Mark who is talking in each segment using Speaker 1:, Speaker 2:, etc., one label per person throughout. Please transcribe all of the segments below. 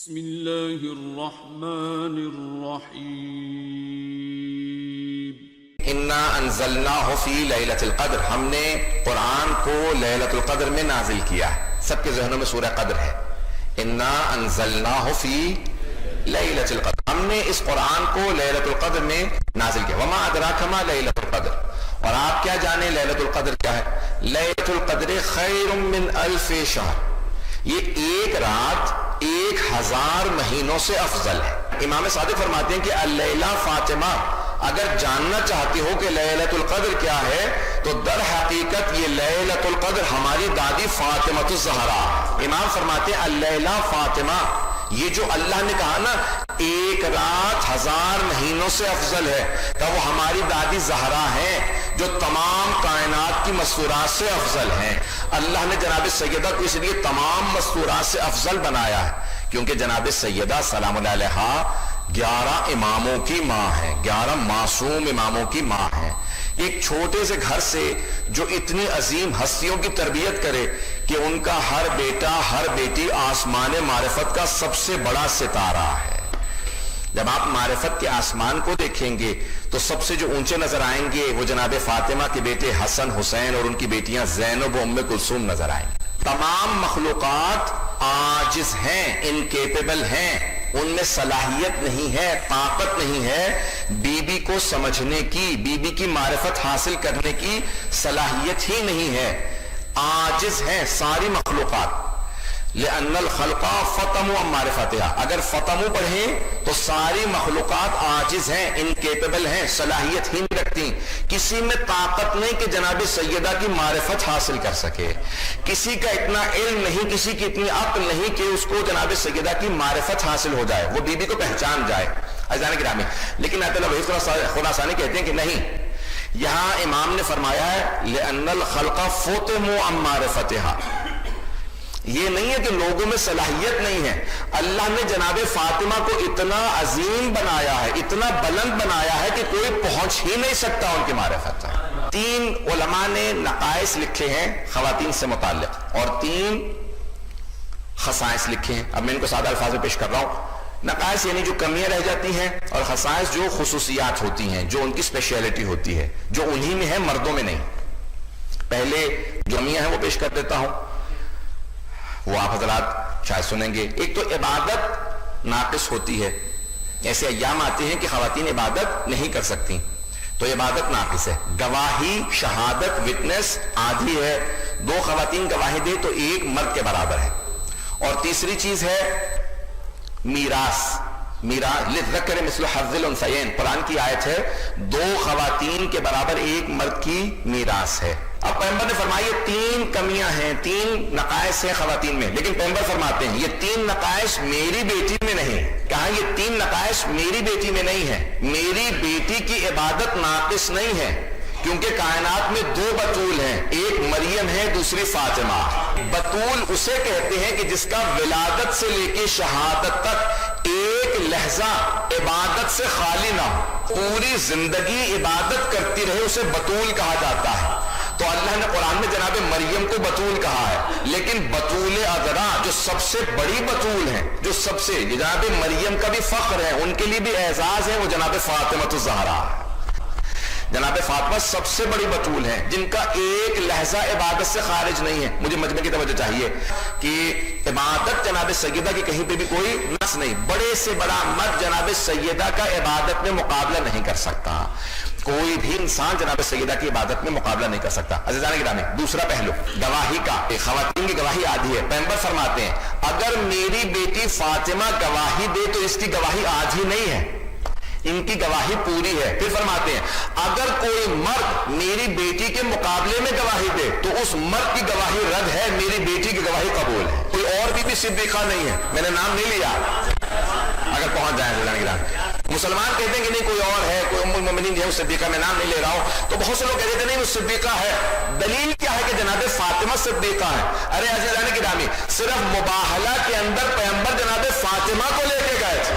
Speaker 1: بسم اللہ الرحمن الرحیم
Speaker 2: انا انزلناہ فی لیلۃ القدر، ہم نے قرآن کو لیلۃ القدر میں نازل کیا ہے۔ سب کے ذہنوں میں سورہ قدر ہے۔ انا انزلناہ فی لیلۃ القدر، ہم نے اس قرآن کو لیلۃ القدر میں نازل کیا۔ وما ادراک ما لیلۃ القدر، اور آپ کیا جانیں لیلۃ القدر کیا ہے؟ لیلۃ القدر خیر من الف شہر، یہ ایک رات 1000 مہینوں سے افضل ہے۔ امام صادق فرماتے ہیں کہ اللیلہ فاطمہ، اگر جاننا چاہتے ہو کہ لیلۃ القدر کیا ہے تو در حقیقت یہ لیلۃ القدر ہماری دادی فاطمہ الزہرا۔ امام فرماتے ہیں اللیلہ فاطمہ، یہ جو اللہ نے کہا نا ایک رات 1000 مہینوں سے افضل ہے، تو وہ ہماری دادی زہرا ہیں جو تمام کائنات کی مستورات سے افضل ہیں۔ اللہ نے جناب سیدہ کو اس لیے تمام مستورات سے افضل بنایا ہے کیونکہ جناب سیدہ سلام اللہ علیہا 11 اماموں کی ماں ہیں، 11 معصوم اماموں کی ماں ہیں۔ ایک چھوٹے سے گھر سے جو اتنی عظیم ہستیوں کی تربیت کرے کہ ان کا ہر بیٹا ہر بیٹی آسمان معرفت کا سب سے بڑا ستارہ ہے۔ جب آپ معرفت کے آسمان کو دیکھیں گے تو سب سے جو اونچے نظر آئیں گے وہ جناب فاطمہ کے بیٹے حسن حسین اور ان کی بیٹیاں زینب و ام کلثوم نظر آئیں گے۔ تمام مخلوقات عاجز ہیں، انکیپیبل ہیں، ان میں صلاحیت نہیں ہے، طاقت نہیں ہے بی بی کو سمجھنے کی، بی بی کی معرفت حاصل کرنے کی صلاحیت ہی نہیں ہے، عاجز ہیں ساری مخلوقات۔ لأن الخلق فطموا عن معرفتها، اگر فطموا پڑھیں تو ساری مخلوقات عاجز ہیں، انکیپیبل ہیں، صلاحیت ہی نہیں رکھتی، کسی میں طاقت نہیں کہ جناب سیدہ کی معرفت حاصل کر سکے، کسی کا اتنا علم نہیں، کسی کی اتنی عقل نہیں کہ اس کو جناب سیدہ کی معرفت حاصل ہو جائے، وہ بی بی کو پہچان جائے۔ عزیزان گرامی، لیکن آیت اللہ وحید خراسانی کہتے ہیں کہ نہیں، یہاں امام نے فرمایا ہے لأن الخلق فطموا عن معرفتها، یہ نہیں ہے کہ لوگوں میں صلاحیت نہیں ہے، اللہ نے جناب فاطمہ کو اتنا عظیم بنایا ہے، اتنا بلند بنایا ہے کہ کوئی پہنچ ہی نہیں سکتا ان کی معرفت تک۔ 3 علماء نے نقائص لکھے ہیں خواتین سے متعلق اور 3 خصائص لکھے ہیں۔ اب میں ان کو سادہ الفاظ میں پیش کر رہا ہوں۔ نقائص یعنی جو کمیاں رہ جاتی ہیں، اور خصائص جو خصوصیات ہوتی ہیں، جو ان کی اسپیشلٹی ہوتی ہے، جو انہی میں ہے مردوں میں نہیں۔ پہلے جو کمیاں ہیں وہ پیش کر دیتا ہوں، وہ آپ حضرات شاید سنیں گے۔ ایک تو عبادت ناقص ہوتی ہے، ایسے ایام آتے ہیں کہ خواتین عبادت نہیں کر سکتی تو عبادت ناقص ہے۔ گواہی شہادت وٹنس آدھی ہے، 2 خواتین گواہی دے تو 1 مرد کے برابر ہے۔ اور تیسری چیز ہے میراث، للذکر مثل حظ الانثیین، قرآن کی آیت ہے 2 خواتین کے برابر 1 مرد کی میراث ہے۔ اب پیغمبر نے فرمایا یہ 3 کمیاں ہیں، 3 نقائص ہیں خواتین میں، لیکن پیغمبر فرماتے ہیں یہ 3 نقائص میری بیٹی میں نہیں۔ کہا یہ 3 نقائص میری بیٹی میں نہیں ہے، میری بیٹی کی عبادت ناقص نہیں ہے، کیونکہ کائنات میں 2 بطول ہیں، ایک مریم ہے، دوسری فاطمہ۔ بطول اسے کہتے ہیں کہ جس کا ولادت سے لے کے شہادت تک ایک لحظہ عبادت سے خالی نہ ہو، پوری زندگی عبادت کرتی رہے، اسے بطول کہا جاتا ہے۔ تو اللہ نے قرآن میں جناب مریم کو بطول کہا ہے، لیکن بطول عذرا جو سب سے بڑی بطول ہیں، جو سب سے جناب مریم کا بھی فخر ہے، ان کے لیے بھی اعزاز ہے، وہ جناب فاطمہ الزہرا ہے۔ جناب فاطمہ سب سے بڑی بطول ہیں جن کا ایک لحظہ عبادت سے خارج نہیں ہے۔ مجھے مجمع کی توجہ چاہیے کہ عبادت جناب سیدہ کی کہیں پہ بھی کوئی نقص نہیں، بڑے سے بڑا مرد جناب سیدہ کا عبادت میں مقابلہ نہیں کر سکتا، کوئی بھی انسان جناب سیدہ کی عبادت میں مقابلہ نہیں کر سکتا۔ عزیزان گرامی، دوسرا پہلو گواہی کا، خواتین کی گواہی آدھی ہے۔ پیغمبر فرماتے ہیں اگر میری بیٹی فاطمہ گواہی دے تو اس کی گواہی آدھی نہیں ہے، ان کی گواہی پوری ہے۔ پھر فرماتے ہیں اگر کوئی مرد میری بیٹی کے مقابلے میں گواہی دے تو اس مرد کی گواہی رد ہے، میری بیٹی کی گواہی قبول ہے۔ کوئی اور بھی صدیقہ نہیں ہے، میں نے نام نہیں لیا، اگر پہنچ جائیں مسلمان کہتے ہیں کہ نہیں کوئی اور ہے، کوئی ام المؤمنین ہے، اس صدیقہ میں نام نہیں لے رہا ہوں، تو بہت سے لوگ کہتے ہیں نہیں وہ صدیقہ ہے۔ دلیل کیا ہے کہ جناب فاطمہ صدیقہ ہے؟ ارے عزیزان گرامی، صرف مباہلہ کے اندر پیغمبر جناب فاطمہ کو لے کے گئے تھے،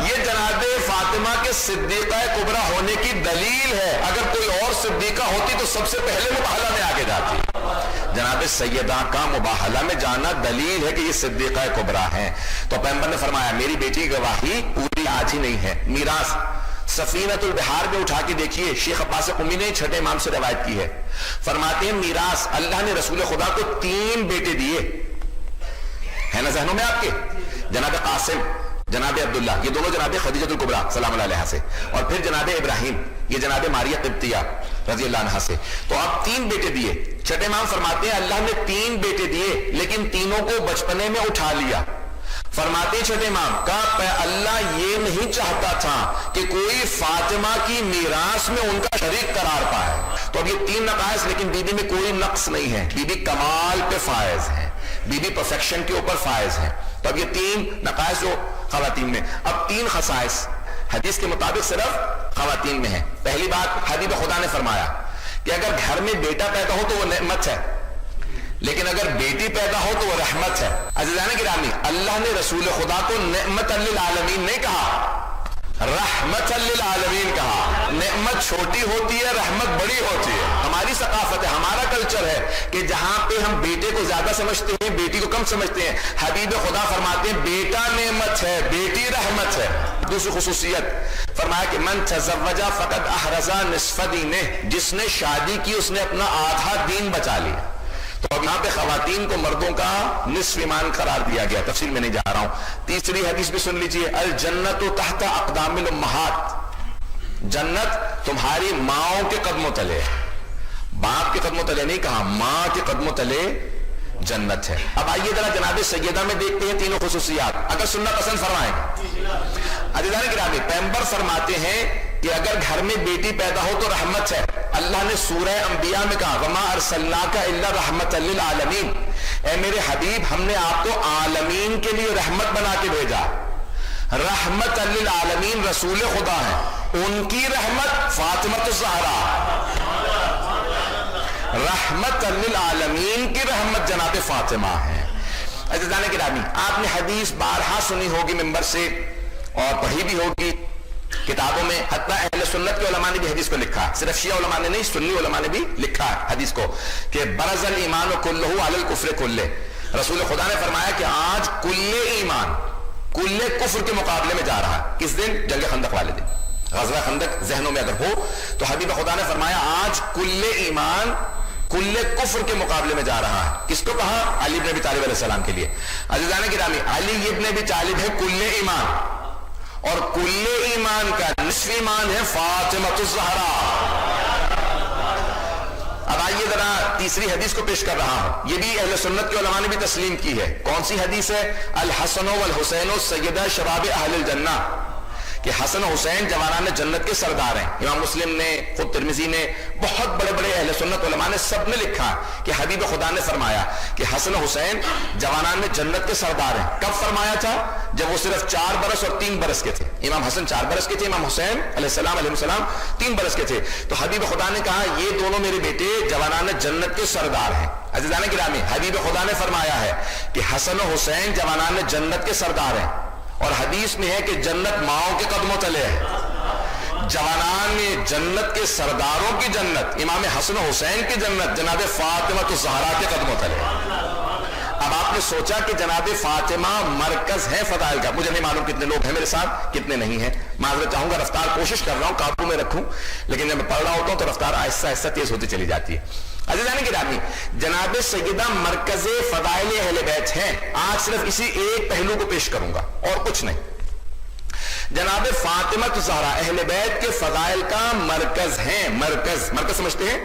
Speaker 2: یہ جناب فاطمہ کے صدیقہ کبریٰ ہونے کی دلیل ہے۔ اگر کوئی اور صدیقہ ہوتی تو سب سے پہلے مباہلہ میں آگے جاتی۔ جناب سیدہ کا مباہلہ میں جانا دلیل ہے کہ یہ صدیقہ کبریٰ ہیں. تو پیغمبر نے فرمایا میری بیٹی کی گواہی پوری آج ہی نہیں ہے. میراث سفینۃ البحار میں اٹھا کے دیکھیے, شیخ عباس قمی نے چھٹے امام سے روایت کی ہے, فرماتے ہیں میراث اللہ نے رسول خدا کو 3 بیٹے دیے, ہے نا ذہنوں میں آپ کے, جناب قاسم, جناب عبداللہ, یہ دونوں جناب خدیجہ الکبریٰ سلام اللہ علیہ سے, اور پھر جناب ابراہیم, یہ جناب ماریہ قبطیہ رضی اللہ عنہا سے. تو اب 3 بیٹے دیے. چھٹے امام فرماتے ہیں اللہ نے 3 بیٹے دیے لیکن تینوں کو بچپنے میں اٹھا لیا. فرماتے ہیں چھٹے امام کا اللہ یہ نہیں چاہتا تھا کہ کوئی فاطمہ کی میراث میں ان کا شریک قرار پائے. تو اب یہ 3 نقائص, لیکن بی بی میں کوئی نقص نہیں ہے, بی بی کمال پہ فائز ہیں, بی بی پرفیکشن کے اوپر فائز ہیں. تو اب یہ 3 نقائص جو خواتین میں, اب 3 خصائص حدیث کے مطابق صرف خواتین میں ہیں. پہلی بات, حبیب خدا نے فرمایا کہ اگر گھر میں بیٹا پیدا ہو تو وہ نعمت ہے, لیکن اگر بیٹی پیدا ہو تو وہ رحمت ہے. عزیزان گرامی, اللہ نے رسول خدا کو نعمت للعالمین نہیں کہا, رحمت للعالمین کہا. نعمت چھوٹی ہوتی ہے, رحمت بڑی ہوتی ہے. ہماری ثقافت ہے, ہمارا کلچر ہے کہ جہاں پہ ہم بیٹے کو زیادہ سمجھتے ہیں بیٹی کو کم سمجھتے ہیں. حبیب خدا فرماتے ہیں بیٹا نعمت ہے, بیٹی رحمت ہے. دوسری خصوصیت فرمایا کہ من تزوج فقد احرز نصف دینہ, جس نے شادی کی اس نے اپنا آدھا دین بچا لیا. تو اب یہاں پہ خواتین کو مردوں کا نصف ایمان قرار دیا گیا, تفصیل میں نہیں جا رہا ہوں. تیسری حدیث بھی سن لیجئے, الجنت تحت اقدام الامہات, جنت تمہاری ماؤں کے قدموں تلے, باپ کے قدموں تلے نہیں کہا, ماں کے قدموں تلے جنت ہے. اب آئیے ذرا جناب سیدہ میں دیکھتے ہیں تینوں خصوصیات, اگر سننا پسند فرمائیں. عزیزان گرامی, پیغمبر فرماتے ہیں کہ اگر گھر میں بیٹی پیدا ہو تو رحمت ہے. اللہ نے سورہ انبیاء میں کہا وما ارسلناک الا رحمت للعالمین, اے میرے حبیب ہم نے آپ کو عالمین کے لیے رحمت بنا کے بھیجا. رحمت للعالمین رسول خدا ہے, ان کی رحمت فاطمہ الزہرا, رحمت للعالمین کی رحمت جناب فاطمہ ہے. عزیزان گرامی, آپ نے حدیث بارہا سنی ہوگی ممبر سے اور پڑھی بھی ہوگی کتابوں میں, حتیٰ اہل سنت کے علماء نے بھی حدیث کو لکھا, صرف شیعہ علماء نے نہیں, سنی علماء نے بھی لکھا حدیث کو کہ برز الایمان کلہ علی الکفر کلہ. رسول خدا نے فرمایا کہ آج کل ایمان کل کفر کے مقابلے میں جا رہا ہے. کس دن؟ جنگ خندق والے دن, غزوہ خندق ذہنوں میں اگر ہو تو حبیب خدا نے فرمایا آج کل ایمان کل کفر کے مقابلے میں جا رہا ہے. کس کو کہا؟ علی بن ابی طالب علیہ السلام کے لیے. عزیزان گرامی, علی ابن ابی طالب ہے کل ایمان, اور کل ایمان کا نصف ایمان ہے فاطمہ الزہرا. اب آئیے ذرا تیسری حدیث کو پیش کر رہا ہوں, یہ بھی اہل سنت کے علماء نے بھی تسلیم کی ہے. کون سی حدیث ہے؟ الحسن والحسین سیدہ شباب اہل الجنہ, کہ حسن و حسین جوانان جنت کے سردار ہیں. امام مسلم نے, خود ترمذی نے, بہت بڑے بڑے اہل سنت علماء نے سب نے لکھا کہ حبیب خدا نے فرمایا کہ حسن و حسین جوانان جنت کے سردار ہیں. کب فرمایا تھا؟ جب وہ صرف 4 برس اور 3 برس کے تھے. امام حسن 4 برس کے تھے, امام حسین علیہ السلام 3 برس کے تھے. تو حبیب خدا نے کہا یہ دونوں میرے بیٹے جوانان جنت کے سردار ہیں. عزیزان گرامی, حبیب خدا نے فرمایا ہے کہ حسن و حسین جوانان جنت کے سردار ہیں, اور حدیث میں ہے کہ جنت ماؤں کے قدموں تلے ہے. جوانان جنت کے سرداروں کی جنت, امام حسن و حسین کی جنت جناب فاطمہ الزہرا کے قدموں تلے. اب آپ نے سوچا کہ جناب فاطمہ مرکز ہے فضائل کا. مجھے نہیں معلوم کتنے لوگ ہیں میرے ساتھ, کتنے نہیں ہیں, معذرت چاہوں گا, رفتار کوشش کر رہا ہوں قابو میں رکھوں, لیکن جب میں پڑھ رہا ہوتا ہوں تو رفتار آہستہ آہستہ تیز ہوتی چلی جاتی ہے. عزیزان گرامی, جناب سیدہ مرکز فضائل اہل بیت ہیں. آج صرف اسی ایک پہلو کو پیش کروں گا اور کچھ نہیں. جناب فاطمہ الزہرا اہل بیت کے فضائل کا مرکز ہیں. مرکز سمجھتے ہیں؟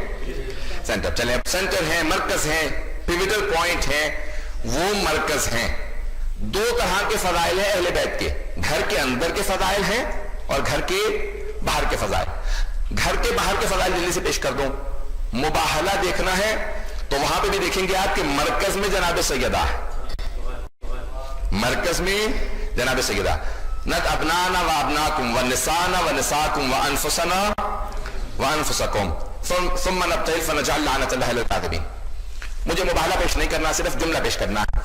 Speaker 2: سینٹر. چلیں, سینٹر ہیں, مرکز ہیں, پیوٹل پوائنٹ ہیں, وہ مرکز ہیں. 2 طرح کے فضائل ہیں اہل بیت کے, گھر کے اندر کے فضائل ہیں اور گھر کے باہر کے فضائل. گھر کے باہر کے فضائل جلدی سے پیش کر دوں. مباہلہ دیکھنا ہے تو وہاں پہ بھی دیکھیں گے آپ کہ مرکز میں جناب سیدہ ہے, مرکز میں جناب سیدہ. نت ابنانا و ابناکم و نسانا و نساکم و انفسنا و انفسکم ثم نبتہل فنجعل لعنت اللہ للکاذبین. مجھے مباہلہ پیش نہیں کرنا, صرف جملہ پیش کرنا ہے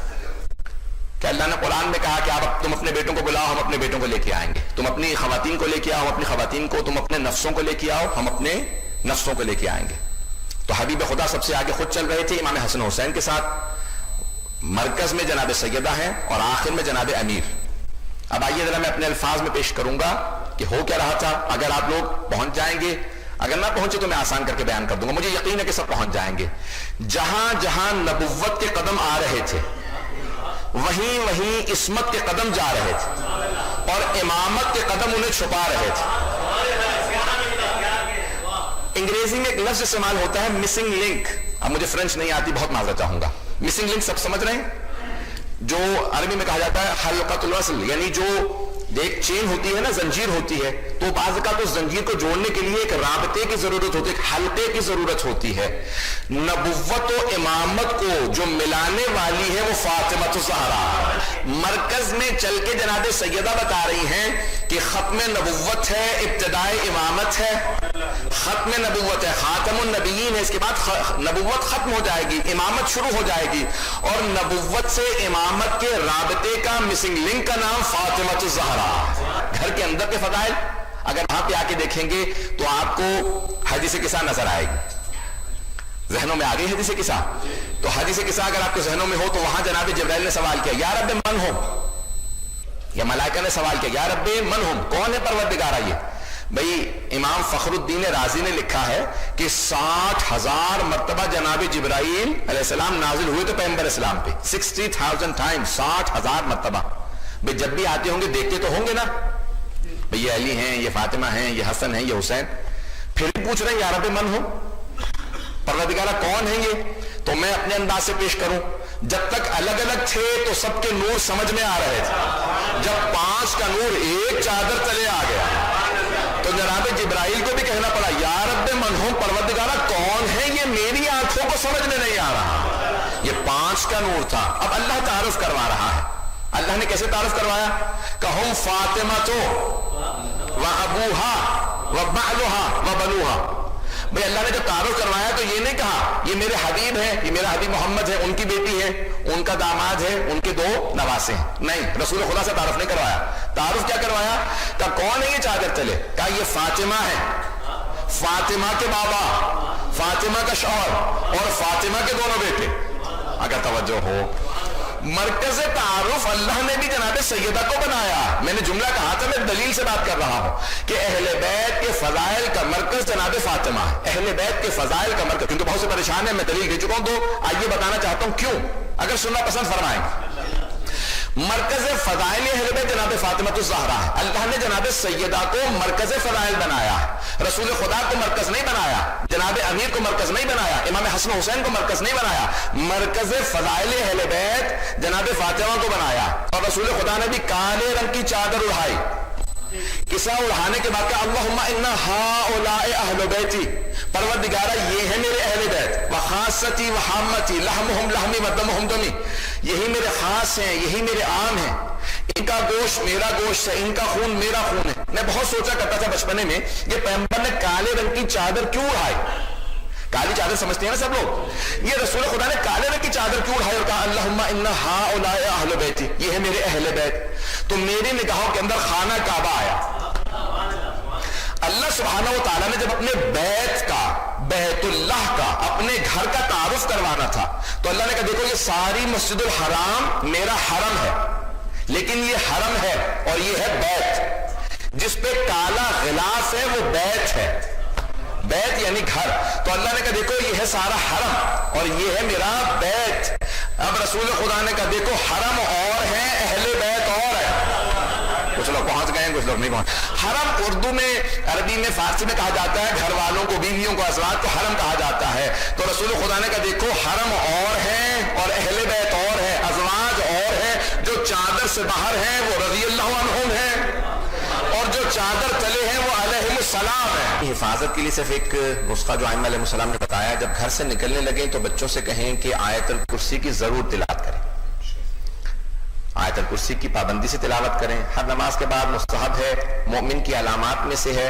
Speaker 2: کہ اللہ نے قرآن میں کہا کہ آپ تم اپنے بیٹوں کو بلاؤ, ہم اپنے بیٹوں کو لے کے آئیں گے. تم اپنی خواتین کو لے کے آؤ, ہم اپنی خواتین کو. تم اپنے نفسوں کو لے کے آؤ, ہم اپنے نفسوں کو لے کے آئیں گے. تو حبیب خدا سب سے آگے خود چل رہے تھے امام حسن حسین کے ساتھ، مرکز میں جناب سیدہ ہیں اور آخر میں جناب امیر۔ اب آئیے ذرا میں اپنے الفاظ میں پیش کروں گا کہ ہو کیا رہا تھا۔ اگر آپ لوگ پہنچ جائیں گے، اگر نہ پہنچے تو میں آسان کر کے بیان کر دوں گا، مجھے یقین ہے کہ سب پہنچ جائیں گے۔ جہاں جہاں نبوت کے قدم آ رہے تھے وہیں وہیں عصمت کے قدم جا رہے تھے اور امامت کے قدم انہیں چھپا رہے تھے۔ انگریزی میں ایک لفظ استعمال ہوتا ہے مسنگ لنک، اب مجھے فرینچ نہیں آتی، بہت معذرت چاہوں گا۔ مسنگ لنک سب سمجھ رہے ہیں؟ جو عربی میں کہا جاتا ہے حلقۃ الوصل، یعنی جو ایک چین ہوتی ہے نا، زنجیر ہوتی ہے، تو بعض کا تو زنجیر کو جوڑنے کے لیے ایک رابطے کی ضرورت ہوتی ہے، ایک حلقے کی ضرورت ہوتی ہے۔ نبوت و امامت کو جو ملانے والی ہے وہ فاطمہ الزہرا، مرکز میں چل کے جناب سیدہ بتا رہی ہیں کہ ختم نبوت ہے، ابتدائے امامت ہے، ختم نبوت ہے، خاتم النبیین ہے، اس کے بعد نبوت ختم ہو جائے گی، امامت شروع ہو جائے گی، اور نبوت سے امامت کے رابطے کا مسنگ لنک کا نام فاطمہ الزہرا۔ گھر کے اندر کے فضائل اگر وہاں پہ آ کے دیکھیں گے تو آپ کو حدیث قصہ نظر آئے گی۔ ذہنوں میں آ گئی حدیث قصہ؟ تو حدیث قصہ اگر آپ کے ذہنوں میں ہو تو وہاں جناب جبرائیل نے سوال کیا یا رب من ہم، یا ملائکہ نے سوال کیا یا رب من ہم، کون ہے پروردگارا یہ؟ بھئی امام فخر الدین رازی نے لکھا ہے کہ 60,000 مرتبہ جناب جبرائیل علیہ السلام نازل ہوئے تو پیغمبر اسلام پہ، 60,000 ٹائم، 60,000 مرتبہ۔ بھئی جب بھی آتے ہوں گے دیکھتے تو ہوں گے نا، بھئی یہ علی ہیں، یہ فاطمہ ہیں، یہ حسن ہیں، یہ حسین، پھر پوچھ رہے ہیں یا رب من ہو، پروردگارہ کون ہیں یہ؟ تو میں اپنے انداز سے پیش کروں، جب تک الگ الگ تھے تو سب کے نور سمجھ میں آ رہے تھے، جب 5 کا نور ایک چادر تلے آ گیا تو جناب جبرائیل کو بھی کہنا پڑا یا رب من ہو، پروردگارہ کون ہے یہ؟ میری آنکھوں کو سمجھ میں نہیں آ رہا۔ یہ 5 کا نور تھا۔ اب اللہ تعارف کروا رہا ہے۔ اللہ نے کیسے تعارف کروایا؟ کہ ہم فاطمہ تو و ابوہا و بعلہا و بنوہا۔ بھئی اللہ نے جب تعارف کروایا تو یہ نہیں کہا یہ میرے حبیب ہیں، یہ میرا حبیب محمد ہے، ان کی بیٹی ہے، ان کا داماد ہے، ان کے 2 نواسے ہیں، نہیں، رسول خدا سے تعارف نہیں کروایا۔ تعارف کیا کروایا؟ کہ کون ہے یہ چادر تلے؟ کہا یہ فاطمہ ہے، فاطمہ کے بابا، فاطمہ کا شوہر اور فاطمہ کے 2 بیٹے۔ اگر توجہ ہو، مرکز تعارف اللہ نے بھی جناب سیدہ کو بنایا۔ میں نے جملہ کہا تھا، میں دلیل سے بات کر رہا ہوں کہ اہل بیت کے فضائل کا مرکز جناب فاطمہ ہے، اہل بیت کے فضائل کا مرکز، کیونکہ بہت سے پریشان ہیں، میں دلیل دے چکا ہوں، تو آئیے بتانا چاہتا ہوں کیوں، اگر سننا پسند فرمائیں۔ مرکز فضائل اہل بیت جناب فاطمہ الزہرا ہے۔ اللہ نے جناب سیدہ کو مرکز فضائل بنایا، رسول خدا کو مرکز نہیں بنایا، جناب امیر کو مرکز نہیں بنایا، امام حسن حسین کو مرکز نہیں بنایا، مرکز فضائل اہل بیت جناب فاطمہ کو بنایا۔ اور رسول خدا نے بھی کالے رنگ کی چادر اڑھائی، کسا اڑھانے کے بعد کہ اللہم انا ہؤلاء اہل بیتی، پروردگارہ یہ ہے میرے اہل بیت، وخاصتی وحامتی لحمہم لحمی ودمہم دمی، یہی میرے خاص ہیں، یہی میرے عام ہیں، ان کا گوشت میرا گوشت ہے، ان کا خون میرا خون ہے۔ میں بہت سوچا کرتا تھا بچپنے میں یہ پیغمبر نے کالے رنگ کی چادر کیوں اڑھائی؟ کالی چادر سمجھتے ہیں نا سب لوگ، یہ رسول خدا نے کالے رنگ کی چادر کیوں اڑھائی اور کہا اللہم انا ہؤلاء اہل بیتی، یہ ہے میرے اہل بیت؟ تو میری نگاہوں کے اندر خانہ کعبہ آیا۔ اللہ سبحانہ و تعالیٰ نے جب اپنے بیت کا، بیت اللہ کا، اپنے گھر کا تعارف کروانا تھا تو اللہ نے کہا دیکھو یہ ساری مسجد الحرام میرا حرم ہے، لیکن یہ حرم ہے اور یہ ہے بیت، جس پہ کالا غلاف ہے وہ بیت ہے، بیت یعنی گھر۔ تو اللہ نے کہا دیکھو یہ ہے سارا حرم اور یہ ہے میرا بیت۔ اب رسول خدا نے کہا دیکھو حرم اور ہے، اہل بیت اور ہے۔ کچھ لوگ پہنچ گئے ہیں، کچھ لوگ نہیں پہنچ۔ حرم اردو میں، عربی میں، فارسی میں کہا جاتا ہے گھر والوں کو، بیویوں کو، ازواج کو حرم کہا جاتا ہے۔ تو رسول خدا نے کہا دیکھو حرم اور ہے اور اہل بیت اور ہے، ازواج اور ہے، جو چادر سے باہر ہیں وہ رضی اللہ عنہم ہیں اور جو چادر تلے ہیں وہ علیہم السلام ہیں۔ حفاظت کے لیے صرف ایک نسخہ جو ائمہ علیہ السلام نے بتایا، جب گھر سے نکلنے لگے تو بچوں سے کہیں کہ آیت الکرسی کی ضرور تلاوت کریں، آیت الکرسی کی پابندی سے تلاوت کریں، ہر نماز کے بعد مستحب ہے، مومن کی علامات میں سے ہے،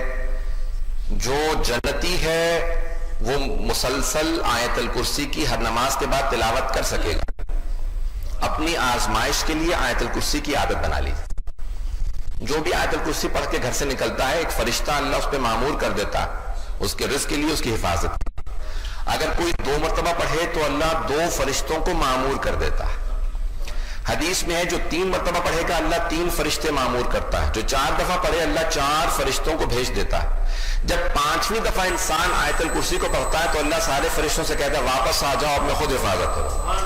Speaker 2: جو جنتی ہے وہ مسلسل آیت الکرسی کی ہر نماز کے بعد تلاوت کر سکے گا۔ اپنی آزمائش کے لیے آیت الکرسی کی عادت بنا لیجیے، جو بھی آیت الکرسی پڑھ کے گھر سے نکلتا ہے ایک فرشتہ اللہ اس پہ معمور کر دیتا ہے، اس کے رزق کے لیے، اس کی حفاظت۔ اگر کوئی 2 مرتبہ پڑھے تو اللہ 2 فرشتوں کو معمور کر دیتا ہے. حدیث میں ہے جو 3 مرتبہ پڑھے گا اللہ 3 فرشتے معمور کرتا ہے. جو 4 دفعہ پڑھے اللہ 4 فرشتوں کو بھیج دیتا ہے. جب 5ویں دفعہ انسان آیت الکرسی کو پڑھتا ہے تو اللہ سارے فرشتوں سے کہتا ہے واپس آ جاؤ، اپنے خود حفاظت کرو.